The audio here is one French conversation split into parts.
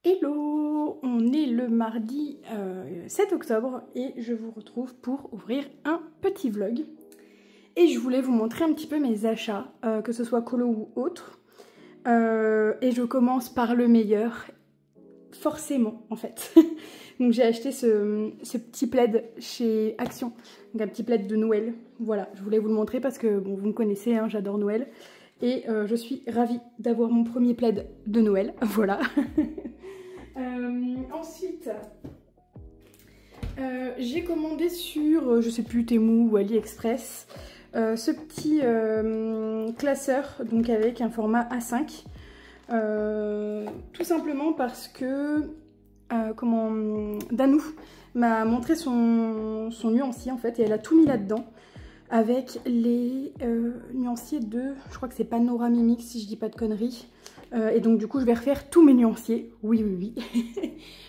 Hello! On est le mardi 7 octobre et je vous retrouve pour ouvrir un petit vlog. Et je voulais vous montrer un petit peu mes achats, que ce soit colo ou autre. Et je commence par le meilleur, forcément en fait. Donc j'ai acheté ce petit plaid chez Action, donc un petit plaid de Noël. Voilà, je voulais vous le montrer parce que bon, vous me connaissez, hein, j'adore Noël. Et je suis ravie d'avoir mon premier plaid de Noël, voilà. Ensuite, j'ai commandé sur, je sais plus, Temu ou AliExpress, ce petit classeur, donc avec un format A5. Tout simplement parce que Danou m'a montré son nuancier en fait, et elle a tout mis là-dedans. Avec les nuanciers de, je crois que c'est Panoramimix si je dis pas de conneries. Et donc du coup je vais refaire tous mes nuanciers, oui.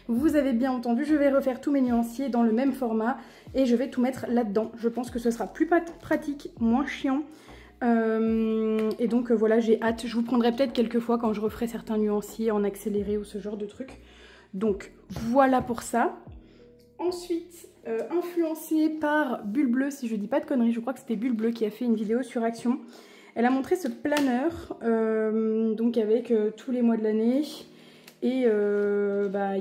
Vous avez bien entendu, je vais refaire tous mes nuanciers dans le même format et je vais tout mettre là-dedans. Je pense que ce sera plus pratique, moins chiant. Et donc voilà, j'ai hâte. Je vous prendrai peut-être quelques fois quand je referai certains nuanciers en accéléré ou ce genre de trucs. Donc voilà pour ça. Ensuite, influencée par Bulle Bleue, si je dis pas de conneries, je crois que c'était Bulle Bleue qui a fait une vidéo sur Action. Elle a montré ce planeur, donc avec tous les mois de l'année. Et il y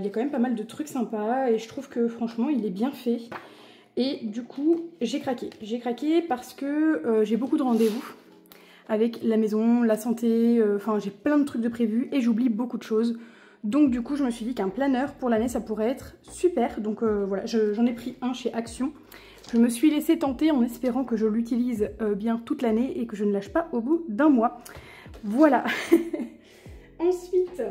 a quand même pas mal de trucs sympas et je trouve que franchement il est bien fait. Et du coup j'ai craqué. J'ai craqué parce que j'ai beaucoup de rendez-vous avec la maison, la santé, enfin j'ai plein de trucs de prévus et j'oublie beaucoup de choses. Donc du coup je me suis dit qu'un planeur pour l'année ça pourrait être super. Donc voilà, j'en ai pris un chez Action. Je me suis laissée tenter en espérant que je l'utilise bien toute l'année et que je ne lâche pas au bout d'un mois. Voilà. Ensuite,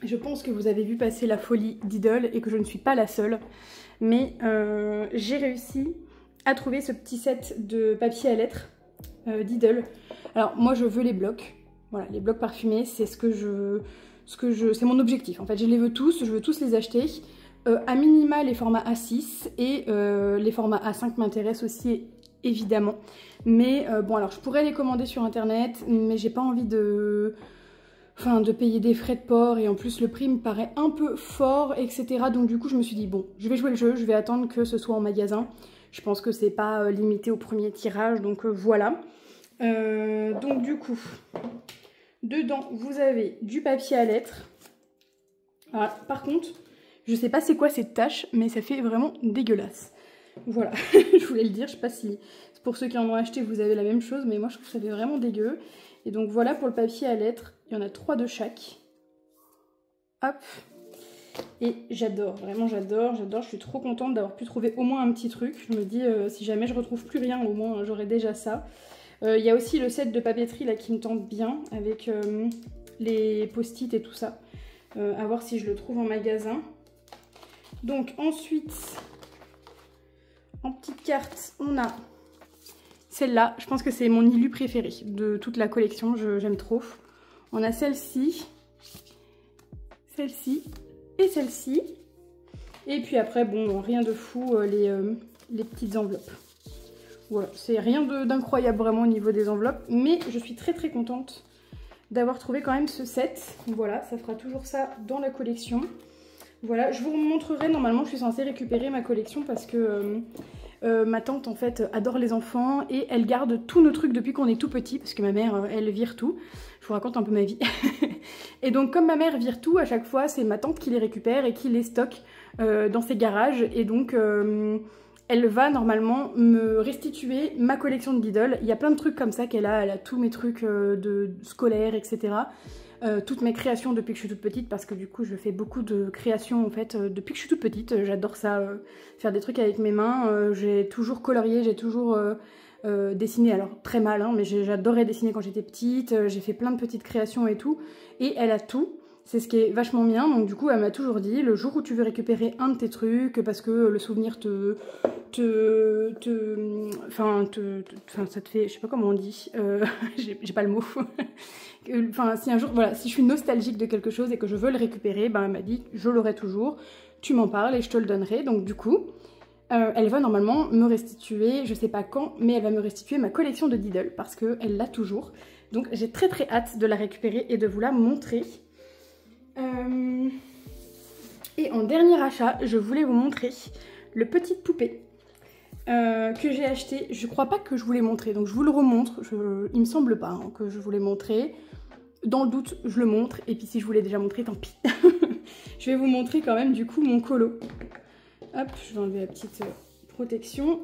je pense que vous avez vu passer la folie d'Idol et que je ne suis pas la seule. Mais j'ai réussi à trouver ce petit set de papier à lettres d'Idol. Alors moi je veux les blocs. Voilà, les blocs parfumés, c'est c'est mon objectif. En fait, je les veux tous, je veux tous les acheter. À minima les formats A6 et les formats A5 m'intéressent aussi évidemment. Mais bon, alors je pourrais les commander sur internet, mais j'ai pas envie de payer des frais de port et en plus le prix me paraît un peu fort, etc. Donc du coup je me suis dit bon, je vais jouer le jeu, je vais attendre que ce soit en magasin. Je pense que c'est pas limité au premier tirage, donc voilà. Donc du coup, dedans vous avez du papier à lettres. Voilà. Par contre, je sais pas c'est quoi cette tache, mais ça fait vraiment dégueulasse. Voilà, je voulais le dire, je sais pas si pour ceux qui en ont acheté vous avez la même chose, mais moi je trouve que ça fait vraiment dégueu. Et donc voilà pour le papier à lettres, il y en a 3 de chaque. Hop. Et j'adore, vraiment j'adore, je suis trop contente d'avoir pu trouver au moins un petit truc. Je me dis si jamais je retrouve plus rien, au moins j'aurai déjà ça. Il y a aussi le set de papeterie là qui me tente bien, avec les post-it et tout ça. À voir si je le trouve en magasin. Donc ensuite, en petite carte, on a celle-là. Je pense que c'est mon Ilu préféré de toute la collection, j'aime trop. On a celle-ci, celle-ci et celle-ci. Et puis après, bon, rien de fou, les petites enveloppes. Voilà, c'est rien d'incroyable vraiment au niveau des enveloppes, mais je suis très très contente d'avoir trouvé quand même ce set. Voilà, ça fera toujours ça dans la collection. Voilà, je vous montrerai, normalement je suis censée récupérer ma collection parce que ma tante en fait adore les enfants et elle garde tous nos trucs depuis qu'on est tout petit parce que ma mère elle vire tout. Je vous raconte un peu ma vie. Et donc comme ma mère vire tout, à chaque fois c'est ma tante qui les récupère et qui les stocke dans ses garages. Et donc elle va normalement me restituer ma collection de Lidl. Il y a plein de trucs comme ça qu'elle a, elle a tous mes trucs de scolaires, etc. Toutes mes créations depuis que je suis toute petite, parce que du coup je fais beaucoup de créations en fait depuis que je suis toute petite. J'adore ça, faire des trucs avec mes mains. J'ai toujours colorié, j'ai toujours dessiné, alors très mal hein, mais j'adorais dessiner quand j'étais petite. J'ai fait plein de petites créations et tout, et elle a tout. C'est ce qui est vachement bien. Donc du coup elle m'a toujours dit, le jour où tu veux récupérer un de tes trucs, parce que le souvenir ça te fait, je sais pas comment on dit, j'ai pas le mot. Enfin, si un jour, voilà, si je suis nostalgique de quelque chose et que je veux le récupérer, ben elle m'a dit, je l'aurai toujours, tu m'en parles et je te le donnerai. Donc du coup, elle va normalement me restituer, je sais pas quand, mais elle va me restituer ma collection de Lidl parce qu'elle l'a toujours. Donc j'ai très très hâte de la récupérer et de vous la montrer. Et en dernier achat, je voulais vous montrer le petite poupée que j'ai acheté. Je crois pas que je vous l'ai montré, donc je vous le remontre. Il me semble pas hein, que je vous l'ai montré. Dans le doute, je le montre. Et puis si je vous l'ai déjà montré, tant pis. Je vais vous montrer quand même du coup mon colo. Hop, je vais enlever la petite protection.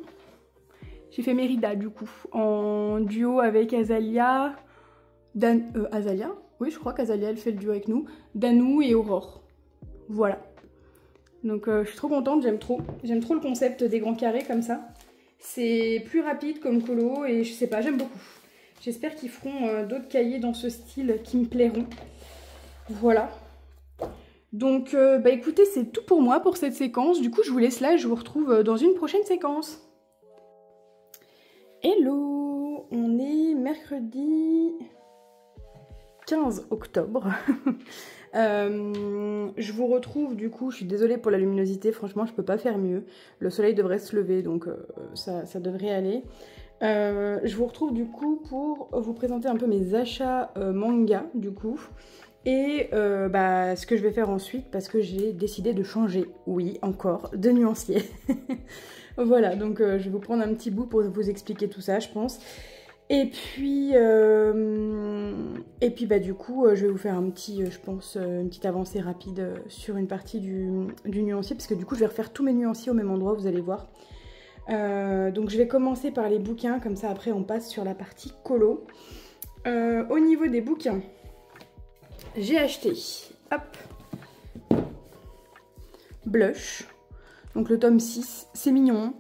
J'ai fait Mérida du coup, en duo avec Azalia. Azalia? Oui, je crois qu'Azalia elle fait le duo avec nous. Danou et Aurore. Voilà. Donc je suis trop contente, j'aime trop. J'aime trop le concept des grands carrés comme ça. C'est plus rapide comme colo et je sais pas, j'aime beaucoup. J'espère qu'ils feront d'autres cahiers dans ce style qui me plairont. Voilà. Donc bah écoutez, c'est tout pour moi pour cette séquence. Du coup, je vous laisse là et je vous retrouve dans une prochaine séquence. Hello! On est mercredi 15 octobre. Je vous retrouve du coup, je suis désolée pour la luminosité, franchement je peux pas faire mieux. Le soleil devrait se lever donc ça devrait aller. Je vous retrouve du coup pour vous présenter un peu mes achats manga du coup. Et bah, ce que je vais faire ensuite parce que j'ai décidé de changer, oui encore, de nuancier. Voilà, donc je vais vous prendre un petit bout pour vous expliquer tout ça je pense. Et puis bah du coup, je vais vous faire un petit, je pense, une petite avancée rapide sur une partie du nuancier, parce que du coup, je vais refaire tous mes nuanciers au même endroit, vous allez voir. Donc je vais commencer par les bouquins, comme ça après on passe sur la partie colo. Au niveau des bouquins, j'ai acheté, hop, Blush, donc le tome 6, c'est mignon.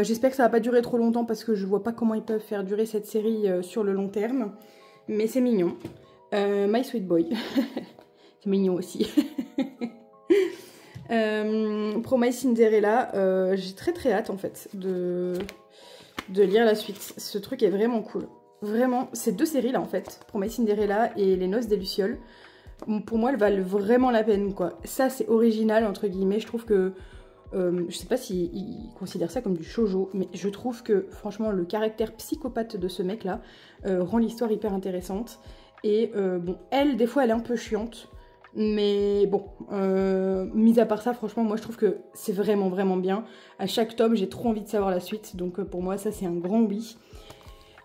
J'espère que ça va pas durer trop longtemps parce que je vois pas comment ils peuvent faire durer cette série sur le long terme. Mais c'est mignon. My Sweet Boy. C'est mignon aussi. Promise Cinderella. J'ai très hâte en fait de lire la suite. Ce truc est vraiment cool. Vraiment, ces deux séries là en fait. Promise Cinderella et Les Noces des Lucioles. Pour moi, elles valent vraiment la peine quoi. Ça c'est original entre guillemets. Je trouve que... je sais pas s'ils considèrent ça comme du shoujo, mais je trouve que franchement le caractère psychopathe de ce mec là rend l'histoire hyper intéressante. Et bon, elle des fois elle est un peu chiante, mais bon, mis à part ça, franchement moi je trouve que c'est vraiment bien. À chaque tome j'ai trop envie de savoir la suite, donc pour moi ça c'est un grand oui.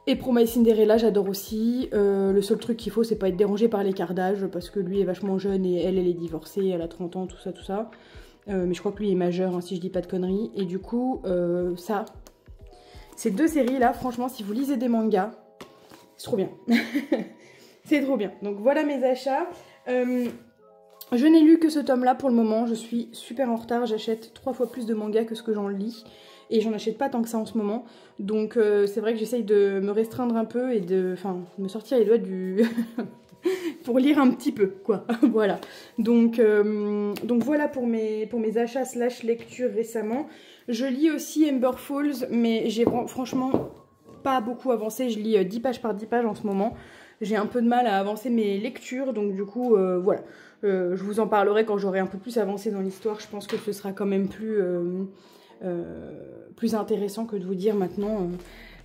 Et pour My Cinderella j'adore aussi. Le seul truc qu'il faut c'est pas être dérangé par l'écart d'âge, parce que lui est vachement jeune et elle est divorcée, elle a 30 ans, tout ça. Mais je crois que lui est majeur, hein, si je dis pas de conneries. Et du coup, ça, ces deux séries-là, franchement, si vous lisez des mangas, c'est trop bien. C'est trop bien. Donc voilà mes achats. Je n'ai lu que ce tome-là pour le moment. Je suis super en retard. J'achète 3 fois plus de mangas que ce que j'en lis. Et j'en achète pas tant que ça en ce moment. Donc c'est vrai que j'essaye de me restreindre un peu et de me sortir les doigts du... pour lire un petit peu, quoi. Voilà. Donc voilà pour mes achats / lecture récemment. Je lis aussi Ember Falls, mais j'ai franchement pas beaucoup avancé. Je lis 10 pages par 10 pages en ce moment. J'ai un peu de mal à avancer mes lectures, donc du coup, voilà. Je vous en parlerai quand j'aurai un peu plus avancé dans l'histoire. Je pense que ce sera quand même plus intéressant que de vous dire maintenant...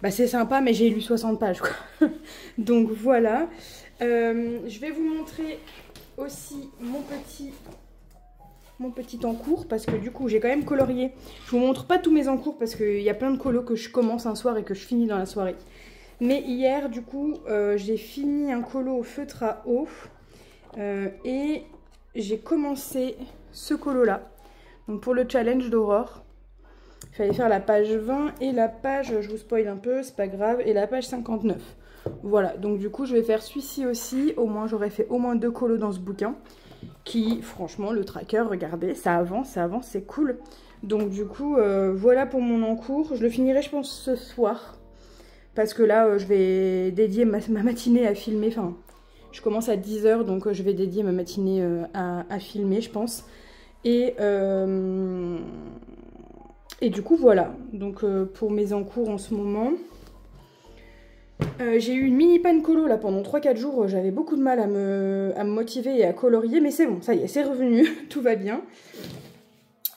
bah c'est sympa, mais j'ai lu 60 pages, quoi. Donc voilà. Je vais vous montrer aussi mon petit encours, parce que du coup j'ai quand même colorié. Je vous montre pas tous mes encours parce qu'il y a plein de colos que je commence un soir et que je finis dans la soirée. Mais hier du coup j'ai fini un colo au feutre à eau et j'ai commencé ce colo là. Donc pour le challenge d'Aurore, il fallait faire la page 20 et la page, je vous spoil un peu, c'est pas grave, et la page 59. Voilà, donc du coup je vais faire celui-ci aussi, au moins j'aurais fait au moins 2 colos dans ce bouquin, qui franchement le tracker, regardez, ça avance, c'est cool. Donc du coup voilà pour mon encours, je le finirai je pense ce soir, parce que là je vais dédier ma matinée à filmer, enfin je commence à 10 h, donc je vais dédier ma matinée à filmer je pense, et du coup voilà, donc pour mes encours en ce moment... j'ai eu une mini panne colo là pendant 3-4 jours, j'avais beaucoup de mal à me motiver et à colorier, mais c'est bon, ça y est, c'est revenu, tout va bien.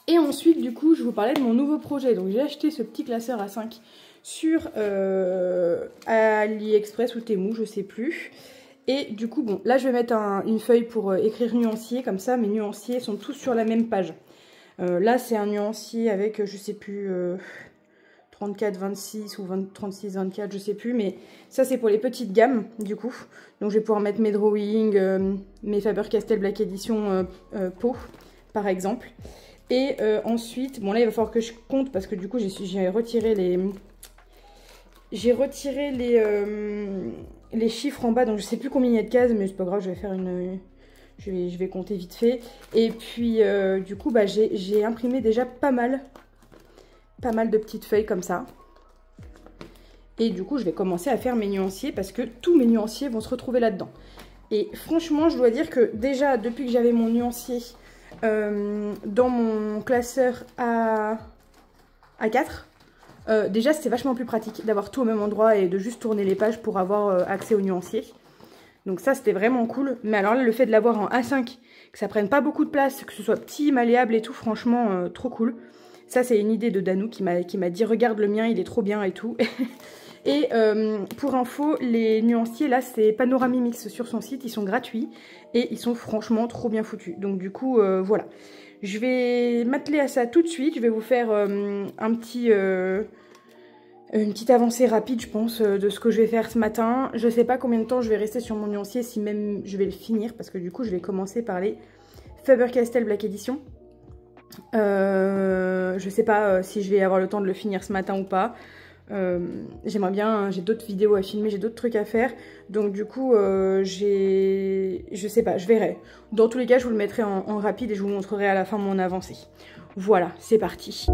Et ensuite du coup je vous parlais de mon nouveau projet, donc j'ai acheté ce petit classeur A5 sur AliExpress ou Temu, je sais plus. Et du coup, bon, là je vais mettre une feuille pour écrire nuancier, comme ça mes nuanciers sont tous sur la même page. Là c'est un nuancier avec, je sais plus, 34, 26 ou 36, 24, je sais plus, mais ça c'est pour les petites gammes du coup. Donc je vais pouvoir mettre mes drawings, mes Faber-Castell Black Edition peau par exemple. Et ensuite, bon là il va falloir que je compte parce que du coup j'ai retiré les chiffres en bas, donc je sais plus combien il y a de cases, mais c'est pas grave, je vais faire je vais compter vite fait. Et puis du coup bah, j'ai imprimé déjà pas mal de petites feuilles comme ça. Et du coup je vais commencer à faire mes nuanciers parce que tous mes nuanciers vont se retrouver là-dedans. Et franchement je dois dire que déjà depuis que j'avais mon nuancier dans mon classeur A4, déjà c'était vachement plus pratique d'avoir tout au même endroit et de juste tourner les pages pour avoir accès aux nuanciers. Donc ça c'était vraiment cool. Mais alors là le fait de l'avoir en A5, que ça prenne pas beaucoup de place, que ce soit petit, malléable et tout, franchement trop cool. Ça c'est une idée de Danou qui m'a dit regarde le mien il est trop bien et tout. Et pour info, les nuanciers là c'est Panoramimix sur son site, ils sont gratuits et ils sont franchement trop bien foutus. Donc du coup voilà. Je vais m'atteler à ça tout de suite, je vais vous faire une petite avancée rapide je pense de ce que je vais faire ce matin. Je sais pas combien de temps je vais rester sur mon nuancier, si même je vais le finir parce que du coup je vais commencer par les Faber-Castell Black Edition. Je sais pas si je vais avoir le temps de le finir ce matin ou pas. J'aimerais bien, j'ai d'autres vidéos à filmer, j'ai d'autres trucs à faire. Donc du coup, je sais pas, je verrai. Dans tous les cas, je vous le mettrai en rapide et je vous montrerai à la fin mon avancée. Voilà, c'est parti.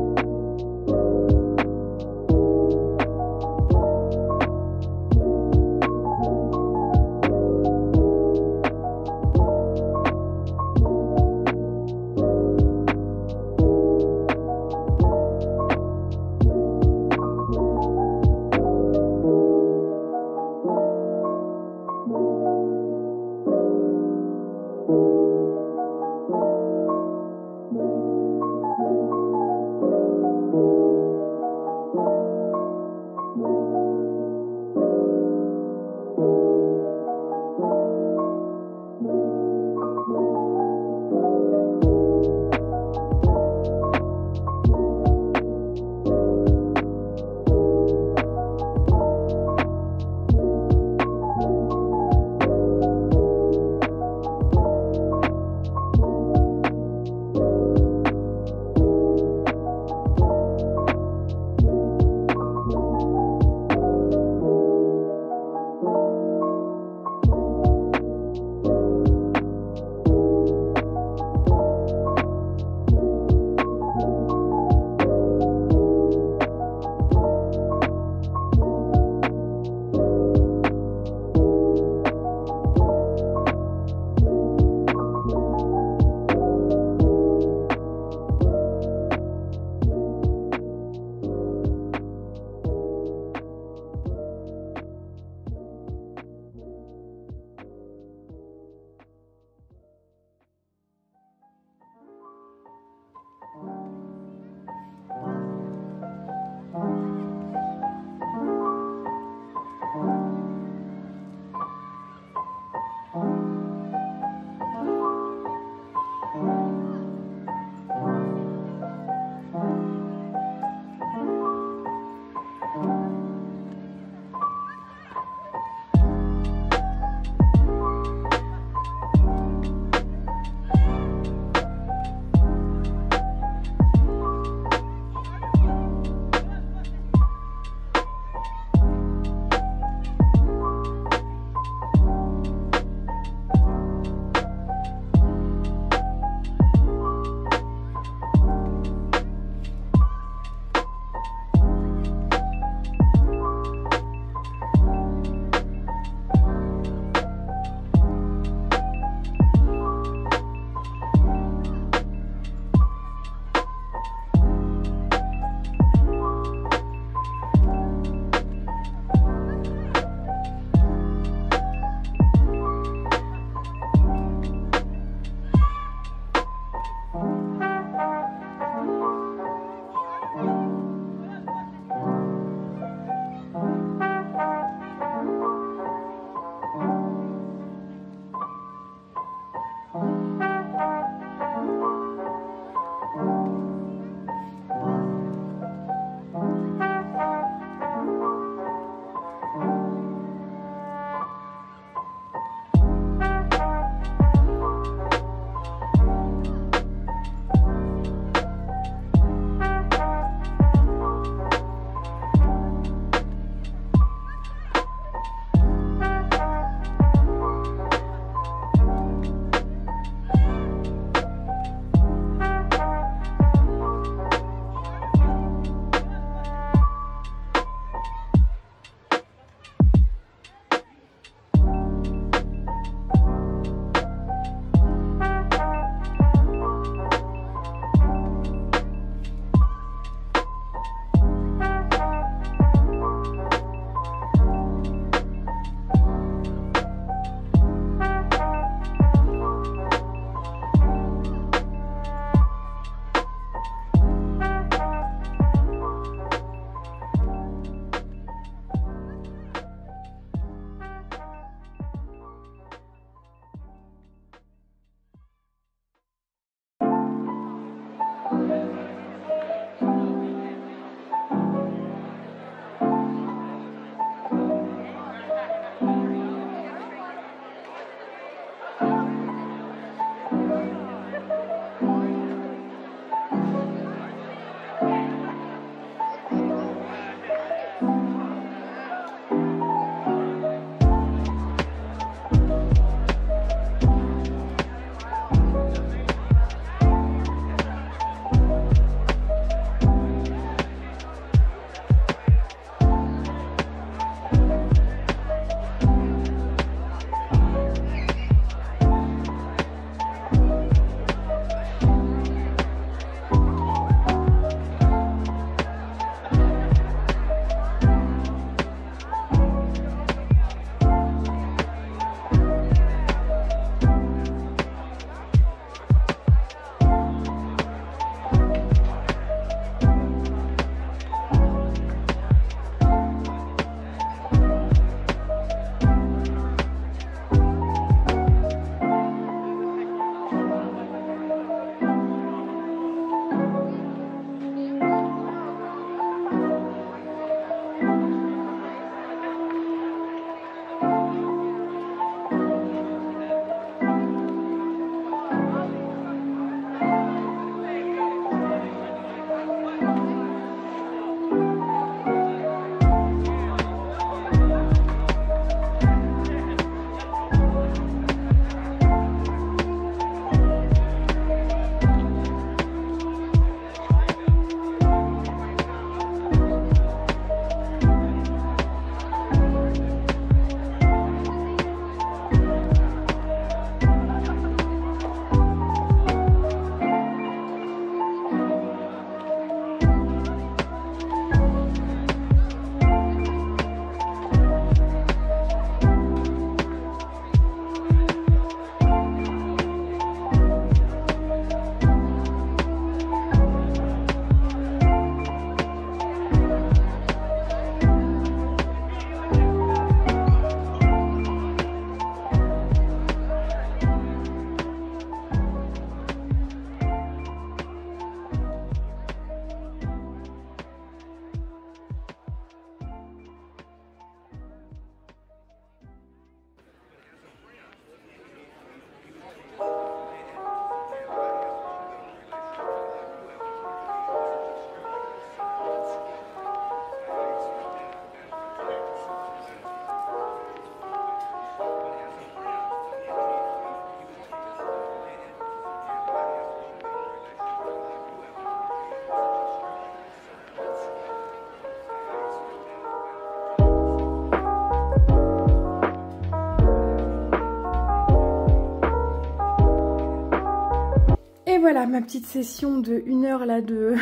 voilà, ma petite session de 1 heure là de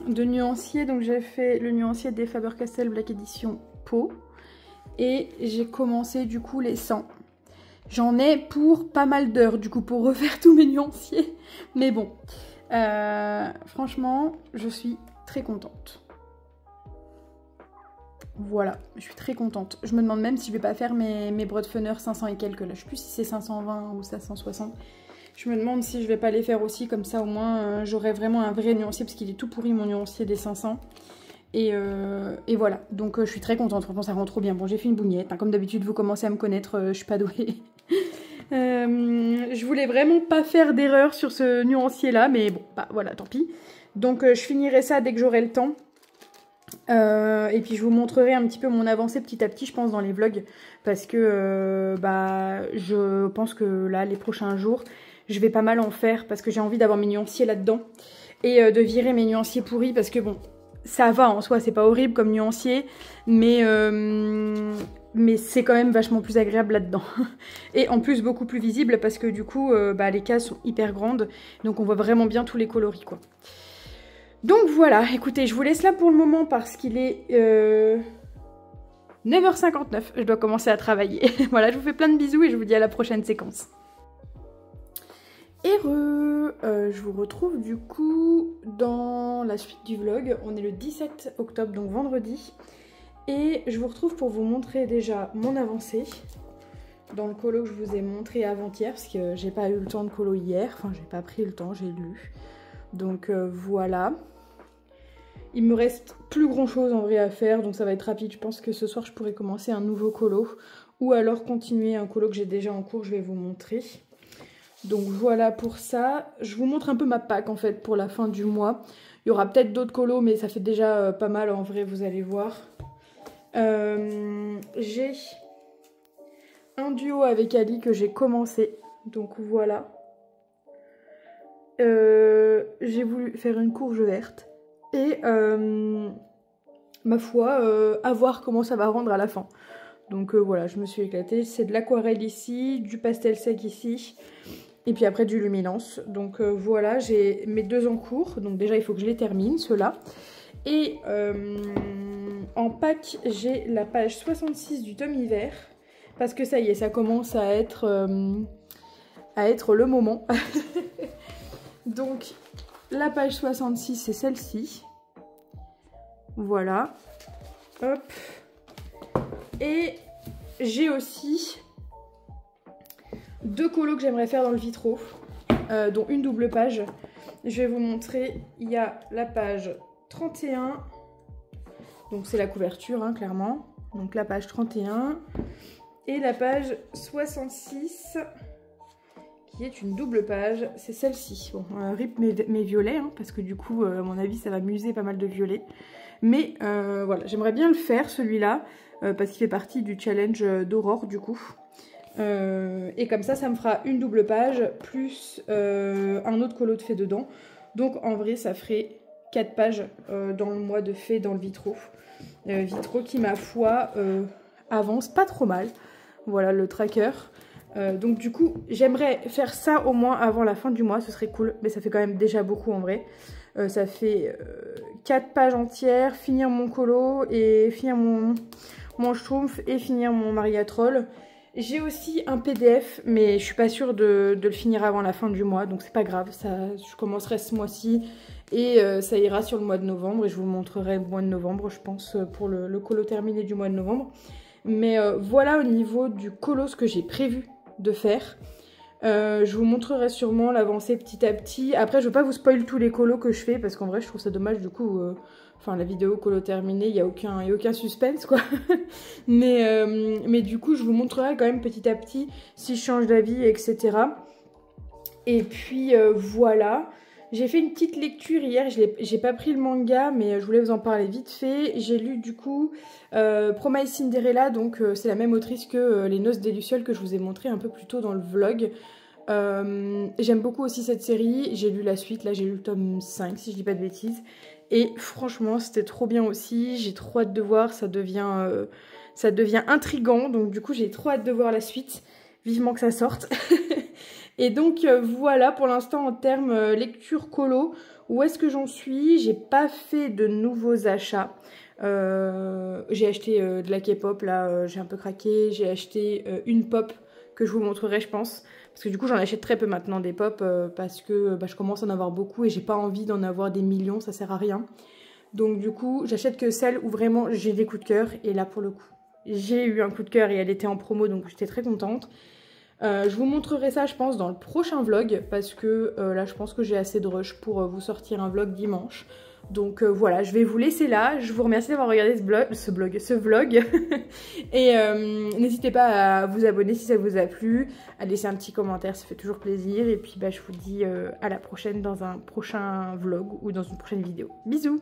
nuancier. Donc j'ai fait le nuancier des Faber-Castell Black Edition Peau. Et j'ai commencé du coup les 100. J'en ai pour pas mal d'heures du coup pour refaire tous mes nuanciers. Mais bon, franchement, je suis très contente. Voilà, je suis très contente. Je me demande même si je vais pas faire mes Broadfunner 500 et quelques là. Je sais plus si c'est 520 ou 560. Je me demande si je vais pas les faire aussi, comme ça au moins j'aurai vraiment un vrai nuancier parce qu'il est tout pourri mon nuancier des 500. Et voilà, donc je suis très contente, franchement ça rend trop bien. Bon, j'ai fait une bougnette, hein. Comme d'habitude vous commencez à me connaître, je suis pas douée. Je voulais vraiment pas faire d'erreur sur ce nuancier là, mais bon, bah voilà, tant pis. Donc je finirai ça dès que j'aurai le temps. Et puis je vous montrerai un petit peu mon avancée petit à petit, je pense, dans les vlogs. Parce que bah, je pense que là, les prochains jours, je vais pas mal en faire. Parce que j'ai envie d'avoir mes nuanciers là-dedans. Et de virer mes nuanciers pourris. Parce que bon, ça va en soi, c'est pas horrible comme nuancier. Mais c'est quand même vachement plus agréable là-dedans. Et en plus, beaucoup plus visible. Parce que du coup, bah, les cases sont hyper grandes. Donc on voit vraiment bien tous les coloris, quoi. Donc voilà, écoutez, je vous laisse là pour le moment parce qu'il est 9h59. Je dois commencer à travailler. Voilà, je vous fais plein de bisous et je vous dis à la prochaine séquence. Je vous retrouve du coup dans la suite du vlog. On est le 17 octobre, donc vendredi. Et je vous retrouve pour vous montrer déjà mon avancée dans le colo que je vous ai montré avant-hier. Parce que j'ai pas eu le temps de colo hier. Enfin, j'ai pas pris le temps, j'ai lu. Donc voilà. Il me reste plus grand chose en vrai à faire, donc ça va être rapide. Je pense que ce soir je pourrais commencer un nouveau colo ou alors continuer un colo que j'ai déjà en cours, je vais vous montrer. Donc voilà pour ça. Je vous montre un peu ma pack en fait pour la fin du mois. Il y aura peut-être d'autres colos mais ça fait déjà pas mal en vrai, vous allez voir. J'ai un duo avec Ali que j'ai commencé, donc voilà. J'ai voulu faire une courge verte. Et ma foi, à voir comment ça va rendre à la fin. Donc voilà, je me suis éclatée. C'est de l'aquarelle ici, du pastel sec ici. Et puis après du luminance. Donc voilà, j'ai mes 2 en cours. Donc déjà, il faut que je les termine, ceux-là. Et en pack, j'ai la page 66 du tome hiver. Parce que ça y est, ça commence à être le moment. Donc la page 66, c'est celle-ci. Voilà. Hop. Et j'ai aussi 2 colos que j'aimerais faire dans le vitraux, dont une double page. Je vais vous montrer. Il y a la page 31. Donc c'est la couverture, hein, clairement. Donc la page 31. Et la page 66. Qui est une double page, c'est celle-ci. Bon, rip mes violets, hein, parce que du coup, à mon avis, ça va m'user pas mal de violets. Mais voilà, j'aimerais bien le faire, celui-là, parce qu'il fait partie du challenge d'Aurore, du coup. Et comme ça me fera une double page, plus un autre colo de fée dedans. Donc, en vrai, ça ferait 4 pages dans le mois de fée dans le vitraux. Vitraux qui, ma foi, avance pas trop mal. Voilà, le tracker. Donc du coup j'aimerais faire ça au moins avant la fin du mois, ce serait cool, mais ça fait quand même déjà beaucoup en vrai. Ça fait 4 pages entières, finir mon colo et finir mon schtroumpf et finir mon Mariatrol. J'ai aussi un PDF mais je suis pas sûre de le finir avant la fin du mois, donc c'est pas grave, je commencerai ce mois-ci et ça ira sur le mois de novembre et je vous montrerai le mois de novembre je pense pour le colo terminé du mois de novembre. Mais voilà au niveau du colo ce que j'ai prévu de faire. Je vous montrerai sûrement l'avancée petit à petit. Après je veux pas vous spoil tous les colos que je fais parce qu'en vrai je trouve ça dommage du coup. Enfin la vidéo colo terminée, il n'y a aucun suspense quoi. mais du coup je vous montrerai quand même petit à petit si je change d'avis etc. Et puis voilà. J'ai fait une petite lecture hier, j'ai pas pris le manga mais je voulais vous en parler vite fait. J'ai lu du coup Promise Cinderella, donc c'est la même autrice que Les Noces des Lucioles que je vous ai montré un peu plus tôt dans le vlog. J'aime beaucoup aussi cette série, j'ai lu la suite, là j'ai lu le tome 5 si je dis pas de bêtises. Et franchement c'était trop bien aussi, j'ai trop hâte de voir, ça devient intriguant donc du coup j'ai trop hâte de voir la suite. Vivement que ça sorte. Et donc voilà pour l'instant en termes lecture colo, où est-ce que j'en suis? J'ai pas fait de nouveaux achats. J'ai acheté de la K-pop, là j'ai un peu craqué. J'ai acheté une pop que je vous montrerai je pense. Parce que du coup j'en achète très peu maintenant des pop parce que je commence à en avoir beaucoup et j'ai pas envie d'en avoir des millions, ça sert à rien. Donc du coup j'achète que celles où vraiment j'ai des coups de cœur. Et là pour le coup j'ai eu un coup de cœur et elle était en promo donc j'étais très contente. Je vous montrerai ça je pense dans le prochain vlog parce que là je pense que j'ai assez de rush pour vous sortir un vlog dimanche. Donc voilà, je vais vous laisser là. Je vous remercie d'avoir regardé ce vlog. Et n'hésitez pas à vous abonner si ça vous a plu, à laisser un petit commentaire, ça fait toujours plaisir. Et puis je vous dis à la prochaine dans un prochain vlog ou dans une prochaine vidéo. Bisous!